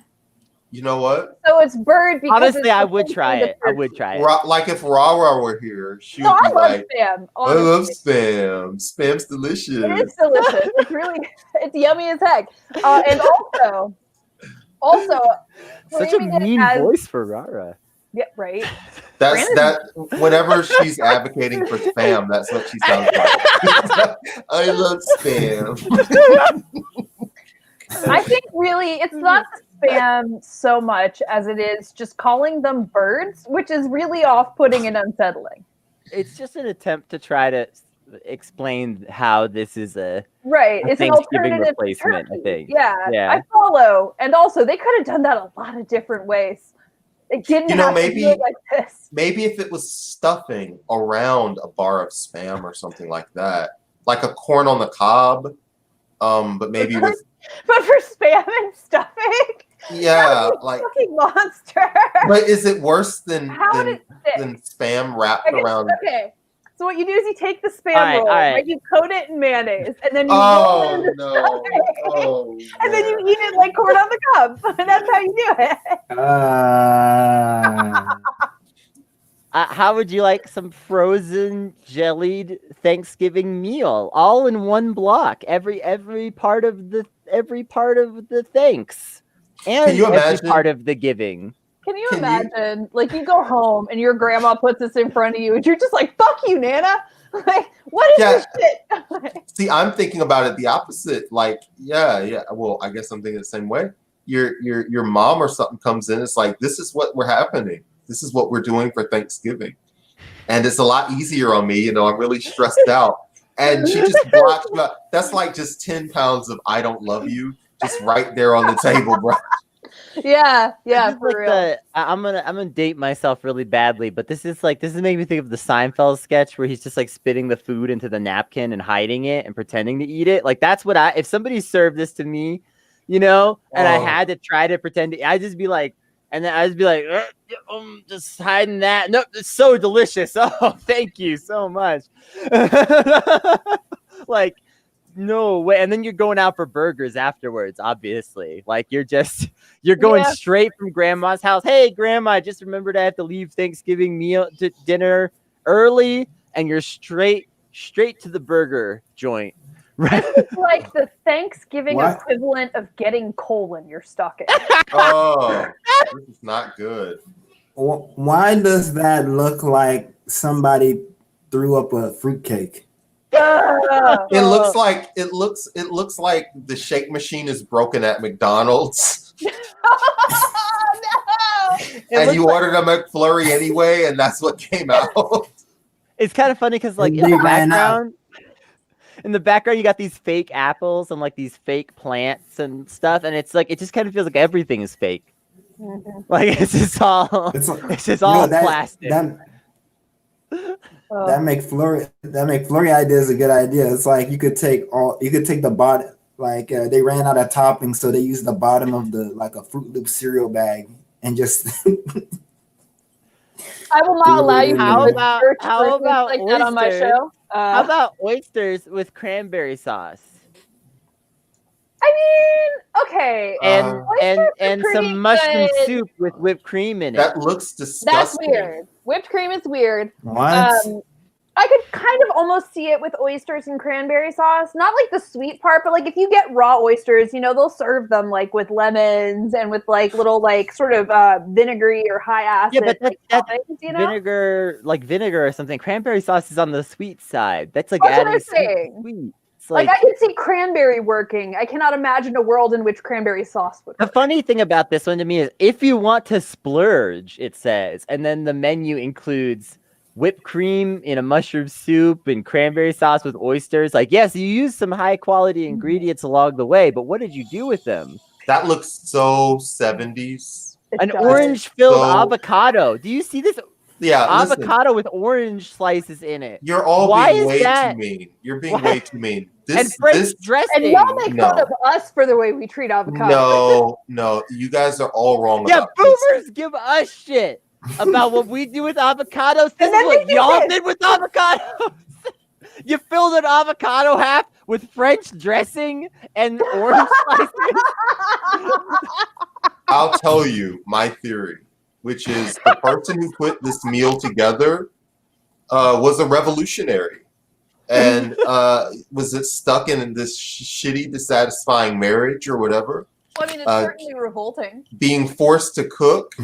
You know what? So it's bird because Honestly, it's I the would thing try from the it. I would turkey. try it. Like if Rara were here, she would No, I be love like, spam. I love Honestly. spam. Spam's delicious. It is delicious. It's really, it's yummy as heck. And also, Such a framing it mean as- voice for Rara. Yeah, right. That's Brandon- that. Whenever she's advocating for spam, that's what she sounds like. I love spam. I think really it's not spam so much as it is just calling them birds, which is really off-putting and unsettling. It's just an attempt to try to explain how this is a Right. A It's an Thanksgiving alternative to replacement, I turkey. think. Yeah, Yeah. I follow. And also, they could have done that a lot of different ways. It didn't You know, have to maybe- do it like this. Maybe if it was stuffing around a bar of spam or something like that, like a corn on the cob, but maybe with But for spam and stuffing, Yeah, like, fucking monster. but is it worse than How did it stick? than spam wrapped I guess- around? Okay. So what you do is you take the spam All right, roll, all right. right? You coat it in mayonnaise, and then you roll it in Oh the no! stuffing, Oh, and then you man. eat it like corn on the cob. And that's how you do it. How would you like some frozen jellied Thanksgiving meal, all in one block? Every part of the thanks, and you every imagine- part of the giving. Can you Can you- imagine? Like you go home and your grandma puts this in front of you, and you're just like, "Fuck you, Nana!" Like, what is Yeah. this shit? See, I'm thinking about it the opposite. Like, yeah. Well, I guess I'm thinking the same way. Your mom or something comes in. It's like, this is what we're happening. This is what we're doing for Thanksgiving, and it's a lot easier on me. You know, I'm really stressed out, and she just blocks. That's like just 10 pounds of "I don't love you" just right there on the table, bro. Yeah, This is for like real. I'm gonna date myself really badly, but this is making me think of the Seinfeld sketch where he's just like spitting the food into the napkin and hiding it and pretending to eat it. Like that's what if somebody served this to me, you know, and I Oh. had to try to pretend to, I'd just be like, and then I'd just be like, just hiding that. No, it's so delicious. Oh, thank you so much. Like, no way. And then you're going out for burgers afterwards, obviously. Like you're going Yeah. straight from grandma's house. Hey, grandma, I just remembered I have to leave Thanksgiving dinner early, and you're straight to the burger joint. Right? It's like the Thanksgiving What? equivalent of getting colon you're stuck in. Oh, this is not good. Why does that look like somebody threw up a fruitcake? It looks like it looks like the shake machine is broken at McDonald's, Oh, no! and you ordered a McFlurry anyway, and that's what came out. It's kind of funny because like And they ran out. in the background you got these fake apples and like these fake plants and stuff, and it's like it just kind of feels like everything is fake. Like it's just all It's like, it's just you know, all that- plastic. That McFlurry idea is a good idea. It's like you could take the bottom, like they ran out of toppings, so they used the bottom of like a Fruit Loop cereal bag and just I will not allow you to How about- search how for things about like that on my oysters? show. How about oysters with cranberry sauce I mean, okay. and Oysters are and pretty some mushroom good. soup with whipped cream in it? That looks That's disgusting. weird. Whipped cream is weird. what? I could kind of almost see it with oysters and cranberry sauce. Not like the sweet part, but like if you get raw oysters, you know, they'll serve them like with lemons and with like little like sort of vinegary or high acid. Yeah, but like, that's toppings, you know? vinegar or something. Cranberry sauce is on the sweet side. That's like That's what adding I'm sweet to saying. sweet. It's Like like I can see cranberry working. I cannot imagine a world in which cranberry sauce would the work. funny thing about this one to me is if you want to splurge, it says, and then the menu includes whipped cream in a mushroom soup and cranberry sauce with oysters. Like, yes, you use some high quality ingredients along the way, but what did you do with them? That looks so 70s. It An does. orange filled So- avocado. Do you see this Yeah, listen, avocado with orange slices in it? you're all Why being is way that? too mean. You're being Why? way too mean. And This French dressing. And y'all make fun No. of us for the way we treat avocado. no, you guys are all wrong Yeah, about this. boomers give us shit about what we do with avocados. This And is then what they do y'all this. did with avocados. You filled an avocado half with French dressing and orange slices. I'll tell you my theory, which is the person who put this meal together was a revolutionary, and was it stuck in this shitty, dissatisfying marriage or whatever, I mean, it's Uh, certainly revolting. being forced to cook,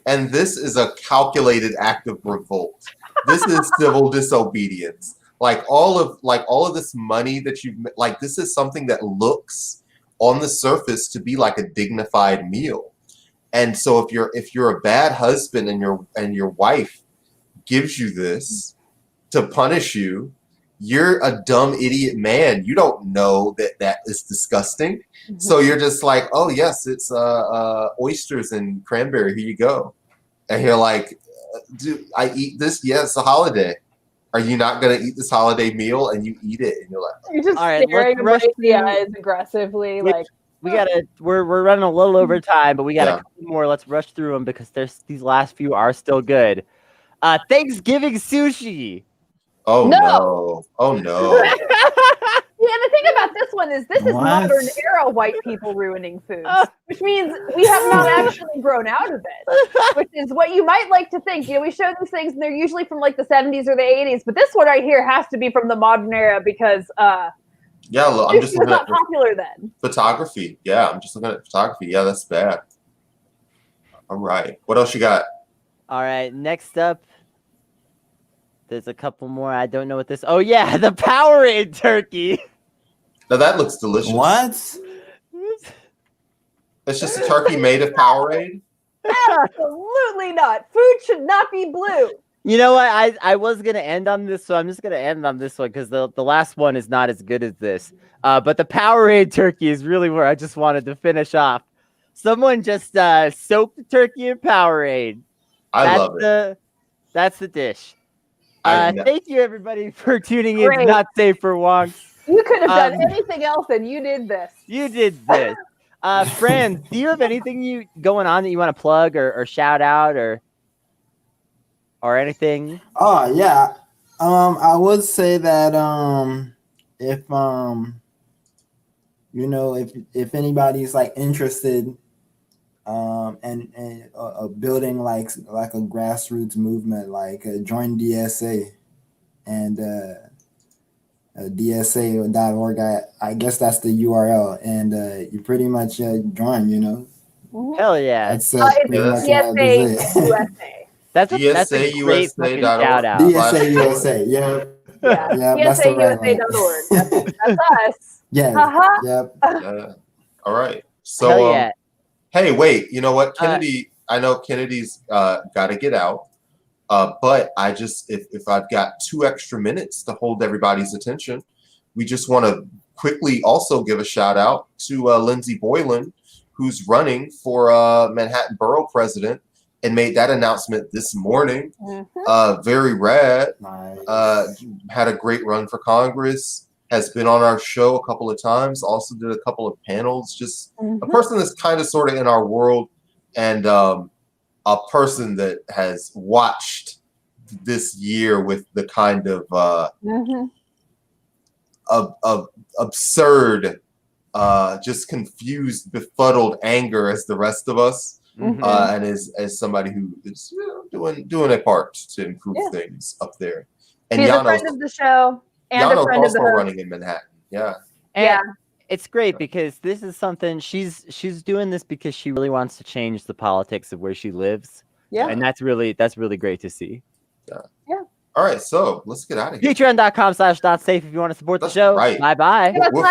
and this is a calculated act of revolt. This is civil disobedience. Like all of this money that you've like, this is something that looks on the surface to be like a dignified meal. And so if you're a bad husband and your wife gives you this to punish you, you're a dumb idiot man. You don't know that is disgusting. So you're just like, oh yes, it's oysters and cranberry. Here you go. And you're like, dude, I eat this. Yeah, it's a holiday. Are you not gonna eat this holiday meal? And you eat it, and you're like, You're just All right, staring let's rush right in the through- eyes aggressively, Which- like we're running a little over time, but we got Yeah. a couple more. Let's rush through them because these last few are still good. Thanksgiving sushi. Oh No. no! Oh no! Yeah, the thing about this one is this is What? modern era white people ruining foods, which means we have not actually grown out of it, which is what you might like to think. You know, we show these things and they're usually from like the 70s or the 80s, but this one right here has to be from the modern era because Yeah, look, I'm sushi just was looking not at popular then. photography. Yeah, I'm just looking at photography. Yeah, that's bad. All right. What else you got? All right, next up, there's a couple more. I don't know what this. Oh yeah, the Powerade turkey. Now that looks delicious. What? It's just a turkey made of Powerade. Absolutely not. Food should not be blue. You know what? I was gonna end on this, so I'm just gonna end on this one because the last one is not as good as this. But the Powerade turkey is really where I just wanted to finish off. Someone just soaked the turkey in Powerade. I love it. That's the dish. I know. Thank you everybody for tuning in to Great. Not Safe for Wonks. You could have done Um, anything else and you did this. You did this. Fran, do you have anything going on that you want to plug or shout out or anything? Oh yeah. I would say that if you know, if anybody's like interested and building like a grassroots movement, like join DSA and DSA.org. I guess that's the URL, and you pretty much join. You know, Hell yeah. that's It's pretty much DSA what I would say. USA. That's a great fucking DSAUSA.org. shout out. DSA USA. Yeah, Yeah, yeah, that's the right one. DSAUSA.org. That's us. Yeah, Uh-huh. yep. Yeah. All right. So, Hell yeah. hey, wait. You know what, Kennedy? I know Kennedy's got to get out. But I just, if I've got 2 extra minutes to hold everybody's attention, we just want to quickly also give a shout out to Lindsey Boylan, who's running for Manhattan Borough President and made that announcement this morning. Very rad. Nice. Had a great run for Congress. Has been on our show a couple of times. Also did a couple of panels. Just a person that's kind of sort of in our world, and a person that has watched this year with the kind of absurd, just confused, befuddled anger as the rest of us, and as somebody who is doing a part to improve things up there. And He's a Yano's friend of the show and a Yano's friend of also the host. running in Manhattan. Yeah. And it's great because this is something she's doing this because she really wants to change the politics of where she lives. Yeah. And that's really great to see. All right, so let's get out of here. Patreon.com/notsafe if you want to support the That's show. right. Bye bye. That's We're